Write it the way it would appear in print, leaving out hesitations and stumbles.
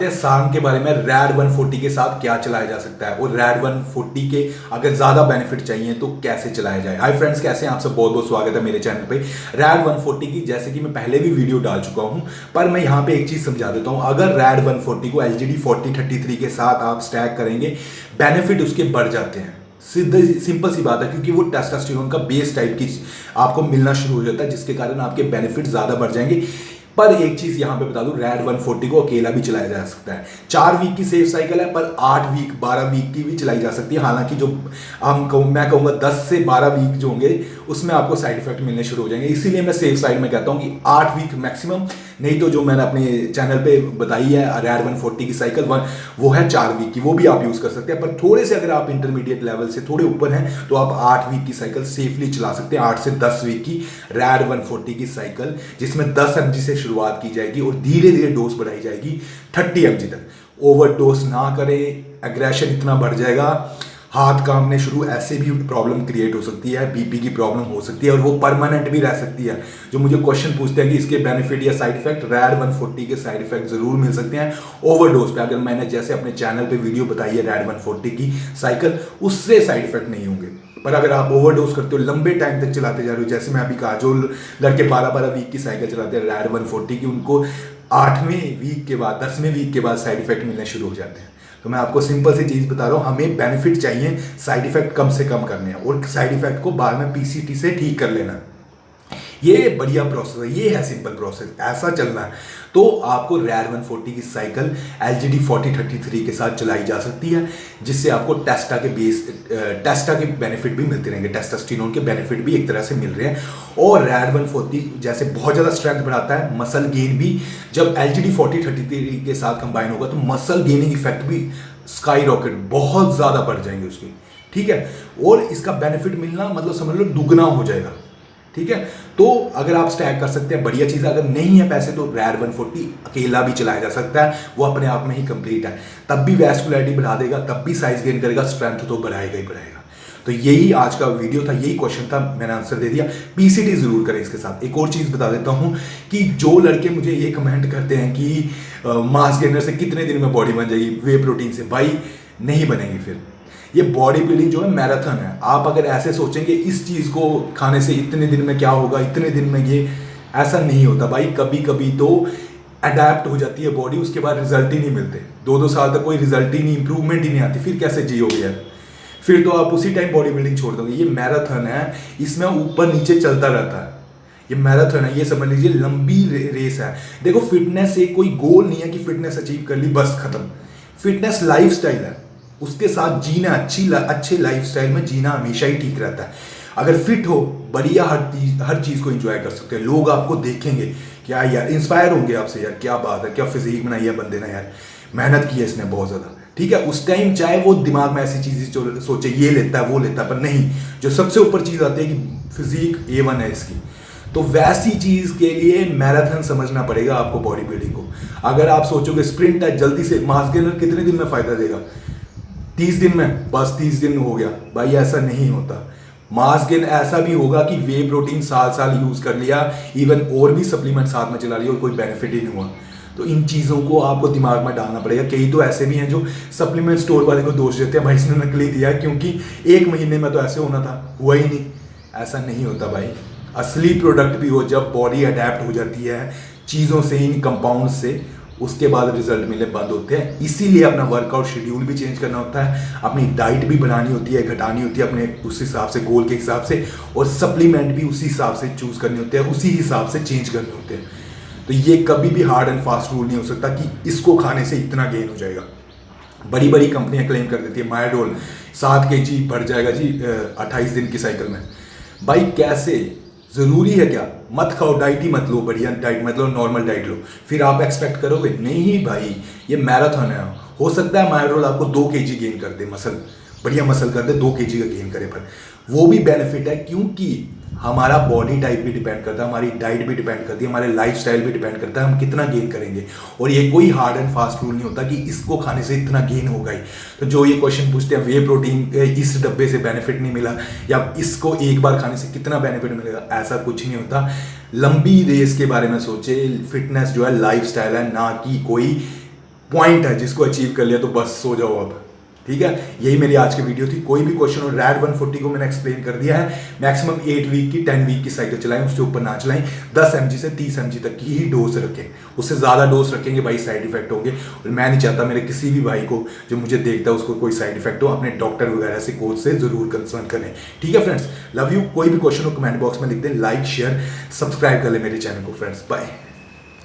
जानते हैं सांग के बारे में, रैड 140 के साथ क्या चलाया जा सकता है और रैड 140 के अगर ज़्यादा बेनिफिट चाहिए तो कैसे चलाया जाए। हाय फ्रेंड्स, कैसे हैं आप सब? बहुत बहुत स्वागत है मेरे चैनल पे। रैड 140 की जैसे कि मैं पहले भी वीडियो डाल चुका हूं, पर मैं यहाँ पे एक चीज़ समझा देता हूँ। अगर रैड 140 को LGD 4033 के साथ आप स्टैक करेंगे, बेनिफिट उसके बढ़ जाते हैं। सीधे सिंपल सी बात है, क्योंकि वो टेस्टोस्टेरोन का बेस टाइप की आपको मिलना शुरू हो जाता है, जिसके कारण आपके बेनिफिट ज़्यादा बढ़ जाएंगे। पर एक चीज यहां पे बता दूं, रैड 140 को अकेला भी चलाया जा सकता है। 4 वीक की सेफ साइकिल है, पर 8 वीक 12 वीक की भी चलाई जा सकती है। हालांकि जो मैं कहूंगा 10 से 12 वीक जो होंगे उसमें आपको साइड इफेक्ट मिलने शुरू हो जाएंगे। इसीलिए मैं सेफ साइड में कहता हूं कि 8 वीक मैक्सिमम, नहीं तो जो मैंने अपने चैनल पे बताई है रैड 140 की साइकिल वो है 4 वीक की, वो भी आप यूज कर सकते हैं। पर थोड़े से अगर आप इंटरमीडिएट लेवल से थोड़े ऊपर हैं तो आप 8 वीक की साइकिल सेफली चला सकते हैं। 8 से 10 वीक की रैड 140 की साइकिल, जिसमें 10 mg से शुरुआत की जाएगी और धीरे धीरे डोज बढ़ाई जाएगी 30 mg तक। ओवर डोज ना करें, एग्रेशन इतना बढ़ जाएगा, हाथ कांपने शुरू, ऐसे भी प्रॉब्लम क्रिएट हो सकती है, बीपी की प्रॉब्लम हो सकती है और वो परमानेंट भी रह सकती है। जो मुझे क्वेश्चन पूछते हैं कि इसके बेनिफिट या साइड इफेक्ट, रैड 140 के साइड इफेक्ट जरूर मिल सकते हैं ओवरडोज पे। अगर मैंने जैसे अपने चैनल पे वीडियो बताई है रैड 140 की साइकिल, उससे साइड इफेक्ट नहीं होंगे। पर अगर आप ओवरडोज करते हो, लंबे टाइम तक चलाते जा रहे हो, जैसे मैं अभी कहा, जो लड़के 12-12 वीक की साइकिल चलाते हैं रैड 140 की, उनको 8वें वीक के बाद 10वें वीक के बाद साइड इफेक्ट मिलने शुरू हो जाते हैं। तो मैं आपको सिंपल सी चीज बता रहा हूं, हमें बेनिफिट चाहिए, साइड इफेक्ट कम से कम करने हैं और साइड इफेक्ट को बाद में PCT से ठीक कर लेना। ये बढ़िया प्रोसेस है, ये है सिंपल प्रोसेस, ऐसा चलना है। तो आपको रैड 140 की साइकिल LGD 4033 के साथ चलाई जा सकती है, जिससे आपको टेस्टा के बेनिफिट भी मिलते रहेंगे, टेस्टोस्टेरोन के बेनिफिट भी एक तरह से मिल रहे हैं। और रैड 140 जैसे बहुत ज़्यादा स्ट्रेंथ बढ़ाता है, मसल गेन भी जब LGD 4033 के साथ कंबाइन होगा तो मसल गेनिंग इफेक्ट भी स्काई रॉकेट बहुत ज़्यादा बढ़ जाएंगे उसके, ठीक है। और इसका बेनिफिट मिलना मतलब समझ लो दुगना हो जाएगा, ठीक है। तो अगर आप स्टैक कर सकते हैं, बढ़िया चीज़। अगर नहीं है पैसे तो रैड 140 अकेला भी चलाया जा सकता है, वो अपने आप में ही कंप्लीट है। तब भी वैस्कुलरिटी बढ़ा देगा, तब भी साइज गेन करेगा, स्ट्रेंथ तो बढ़ाएगा ही बढ़ाएगा। तो यही आज का वीडियो था, यही क्वेश्चन था, मैंने आंसर दे दिया। PCT जरूर करें इसके साथ। एक और चीज़ बता देता हूँ कि जो लड़के मुझे ये कमेंट करते हैं कि मास गेनर से कितने दिन में बॉडी बन जाएगी, वे प्रोटीन से, भाई नहीं बनेगी। फिर ये बॉडी बिल्डिंग जो है मैराथन है। आप अगर ऐसे सोचेंगे इस चीज़ को खाने से इतने दिन में क्या होगा, इतने दिन में ये, ऐसा नहीं होता भाई। कभी कभी तो अडेप्ट हो जाती है बॉडी, उसके बाद रिजल्ट ही नहीं मिलते। 2-2 साल तक कोई रिजल्ट ही नहीं, इंप्रूवमेंट ही नहीं आती, फिर कैसे जियोगे यार? फिर तो आप उसी टाइम बॉडी बिल्डिंग छोड़ दोगे। ये मैराथन है, इसमें ऊपर नीचे चलता रहता है। ये मैराथन है, ये समझ लीजिए लंबी रेस है। देखो, फिटनेस एक कोई गोल नहीं है कि फिटनेस अचीव कर ली बस खत्म। फिटनेस लाइफ स्टाइल है, उसके साथ जीना, अच्छे लाइफस्टाइल में जीना हमेशा ही ठीक रहता है। अगर फिट हो, बढ़िया हर चीज़ को एंजॉय कर सकते हैं। लोग आपको देखेंगे, क्या यार, इंस्पायर होंगे आपसे, यार क्या बात है, क्या फिजिक बनाई है बंदे ने, यार मेहनत की है इसने बहुत ज़्यादा, ठीक है। उस टाइम चाहे वो दिमाग में ऐसी चीज़ें सोचे, ये लेता है वो लेता है, पर नहीं, जो सबसे ऊपर चीज़ आती है कि फिजिक A1 है इसकी, तो वैसी चीज़ के लिए मैराथन समझना पड़ेगा आपको बॉडी बिल्डिंग को। अगर आप सोचोगे स्प्रिंट है, जल्दी से मास गेनर कितने दिन में फ़ायदा देगा, 30 दिन में, बस 30 दिन हो गया, भाई ऐसा नहीं होता। मास गेन ऐसा भी होगा कि वे प्रोटीन साल यूज़ कर लिया, इवन और भी सप्लीमेंट साथ में चला लिया और कोई बेनिफिट ही नहीं हुआ। तो इन चीज़ों को आपको दिमाग में डालना पड़ेगा। कई तो ऐसे भी हैं जो सप्लीमेंट स्टोर वाले को दोष देते हैं, भाई इसने नकली दिया क्योंकि 1 महीने में तो ऐसे होना था, हुआ ही नहीं। ऐसा नहीं होता भाई। असली प्रोडक्ट भी हो, जब बॉडी अडेप्ट हो जाती है चीज़ों से, इन कंपाउंड से, उसके बाद रिजल्ट मिलने बंद होते हैं। इसीलिए अपना वर्कआउट शेड्यूल भी चेंज करना होता है, अपनी डाइट भी बढ़ानी होती है, घटानी होती है अपने उस हिसाब से, गोल के हिसाब से, और सप्लीमेंट भी उसी हिसाब से चूज करने होते हैं, उसी हिसाब से चेंज करने होते हैं। तो ये कभी भी हार्ड एंड फास्ट रूल नहीं हो सकता कि इसको खाने से इतना गेन हो जाएगा। बड़ी बड़ी कंपनियां क्लेम कर देती है मायोडोल 7 kg बढ़ जाएगा जी 28 दिन की साइकिल में। भाई कैसे, जरूरी है क्या? मत खाओ, डाइट ही मत लो, बढ़िया डाइट मत लो, नॉर्मल डाइट लो, फिर आप एक्सपेक्ट करोगे? नहीं भाई, ये मैराथन है। हो सकता है मायोडोल आपको 2 kg गेन कर दे, मसल बढ़िया मसल कर दे, 2 kg का गेन करे, पर वो भी बेनिफिट है क्योंकि हमारा बॉडी टाइप भी डिपेंड करता है, हमारी डाइट भी डिपेंड करती है, हमारे लाइफस्टाइल भी डिपेंड करता है हम कितना गेन करेंगे। और ये कोई हार्ड एंड फास्ट रूल नहीं होता कि इसको खाने से इतना गेन होगा ही। तो जो ये क्वेश्चन पूछते हैं वे प्रोटीन इस डब्बे से बेनिफिट नहीं मिला, या इसको एक बार खाने से कितना बेनिफिट मिलेगा, ऐसा कुछ नहीं होता। लंबी रेस के बारे में सोचे, फिटनेस जो है लाइफस्टाइल है, ना कि कोई पॉइंट है, जिसको अचीव कर लिया तो बस सो जाओ अब। ठीक है, यही मेरी आज की वीडियो थी। कोई भी क्वेश्चन हो, रैड 140 को मैंने एक्सप्लेन कर दिया है। मैक्सिमम 8 वीक की 10 वीक की साइकिल चलाएं, उससे ऊपर ना चलाएं। 10 mg से 30 mg तक की ही डोज रखें, उससे ज़्यादा डोज रखेंगे भाई साइड इफेक्ट होंगे। और मैं नहीं चाहता मेरे किसी भी भाई को जो मुझे देखता है उसको कोई साइड इफेक्ट हो। अपने डॉक्टर वगैरह से, कोच से जरूर कंसल्ट करें। ठीक है फ्रेंड्स, लव यू। कोई भी क्वेश्चन हो कमेंट बॉक्स में लिख दें। लाइक शेयर सब्सक्राइब कर ले मेरे चैनल को फ्रेंड्स। बाय।